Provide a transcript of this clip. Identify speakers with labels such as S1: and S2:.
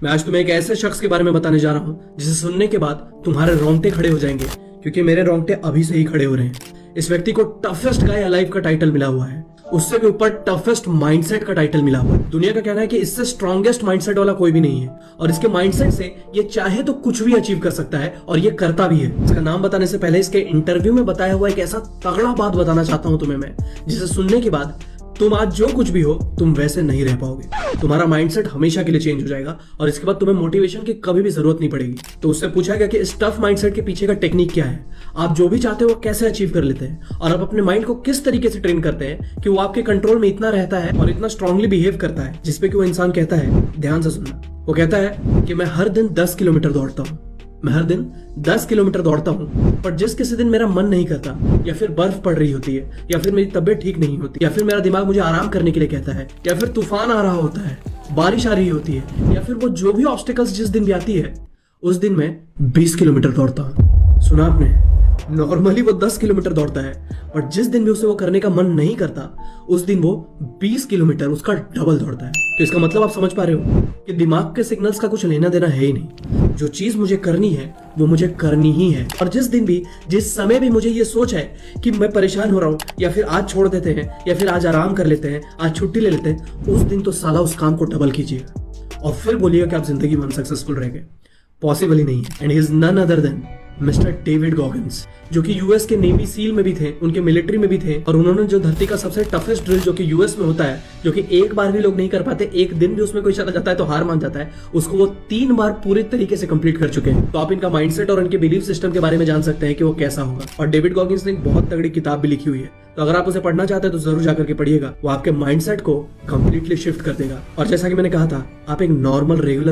S1: मैं आज तुम्हें एक ऐसे शख्स के बारे में बताने जा रहा हूँ जिसे सुनने के बाद तुम्हारे रोंगटे खड़े हो जाएंगे, क्योंकि मेरे रोंगटे अभी से ही खड़े हो रहे हैं। इस व्यक्ति को टफेस्ट गाय अलाइव का टाइटल मिला हुआ है, उससे भी ऊपर टफेस्ट माइंडसेट का टाइटल मिला हुआ है। दुनिया का कहना है कि इससे स्ट्रॉन्गेस्ट माइंडसेट वाला कोई भी नहीं है, और इसके माइंडसेट से ये चाहे तो कुछ भी अचीव कर सकता है, और ये करता भी है। इसका नाम बताने से पहले इसके इंटरव्यू में बताया हुआ एक ऐसा तगड़ा बात बताना चाहता हूं तुम्हें मैं, जिसे सुनने के बाद तुम आज जो कुछ भी हो तुम वैसे नहीं रह पाओगे। तुम्हारा माइंडसेट हमेशा के लिए चेंज हो जाएगा, और इसके बाद तुम्हें मोटिवेशन की कभी भी जरूरत नहीं पड़ेगी। तो उससे पूछा गया कि इस टफ माइंडसेट के पीछे का टेक्निक क्या है, आप जो भी चाहते हो वो कैसे अचीव कर लेते हैं, और आप अपने माइंड को किस तरीके से ट्रेन करते हैं कि वो आपके कंट्रोल में इतना रहता है और इतना स्ट्रांगली बिहेव करता है, जिसपे कि वो इंसान कहता है, ध्यान से सुनना, वो कहता है कि मैं हर दिन 10 किलोमीटर दौड़ता हूँ, मैं हर दिन 10 किलोमीटर दौड़ता हूँ, पर जिस किसी दिन मेरा मन नहीं करता, या फिर बर्फ पड़ रही होती है, या फिर मेरी तबीयत ठीक नहीं होती, या फिर मेरा दिमाग मुझे आराम करने के लिए कहता है, या फिर तूफान आ रहा होता है, बारिश आ रही होती है, या फिर वो जो भी ऑब्स्टिकल्स जिस दिन भी आती है, उस दिन मैं 20 किलोमीटर दौड़ता हूँ। सुना आपने? नॉर्मली वो 10 किलोमीटर दौड़ता है, और जिस दिन भी उसे वो करने का मन नहीं करता, उस दिन वो 20 किलोमीटर उसका डबल दौड़ता है। तो इसका मतलब आप समझ पा रहे हो कि दिमाग के सिग्नल्स का कुछ लेना देना है ही नहीं। जो चीज मुझे करनी है वो मुझे करनी ही है, और जिस दिन भी जिस समय भी मुझे ये सोच है कि मैं परेशान हो रहा हूँ, या फिर आज छोड़ देते हैं, या फिर आज आराम कर लेते हैं, आज छुट्टी ले लेते हैं, उस दिन तो साला उस काम को डबल कीजिएगा, और फिर बोलिएगा कि आप जिंदगी में अनसक्सेसफुल रह गए। पॉसिबल ही नहीं है। And he is none other than mister David Goggins, जो कि यूएस के नेवी सील में भी थे, उनके मिलिट्री में भी थे, और उन्होंने जो धरती का सबसे टफेस्ट ड्रिल जो कि यूएस में होता है, जो कि एक बार भी लोग नहीं कर पाते, एक दिन भी उसमें कोई चला जाता है तो हार मान जाता है, उसको वो 3 बार पूरे तरीके से कंप्लीट कर चुके हैं। तो आप इनका माइंडसेट और इनके बिलीफ सिस्टम के बारे में जान सकते हैं कि वो कैसा होगा। और डेविड गॉगिंस ने एक बहुत तगड़ी किताब भी लिखी हुई है, तो अगर आप उसे पढ़ना चाहते हैं तो जरूर जाकर के पढ़िएगा। वो आपके माइंडसेट को कंप्लीटली शिफ्ट कर देगा। और जैसा कि मैंने कहा था, आप एक नॉर्मल रेगुलर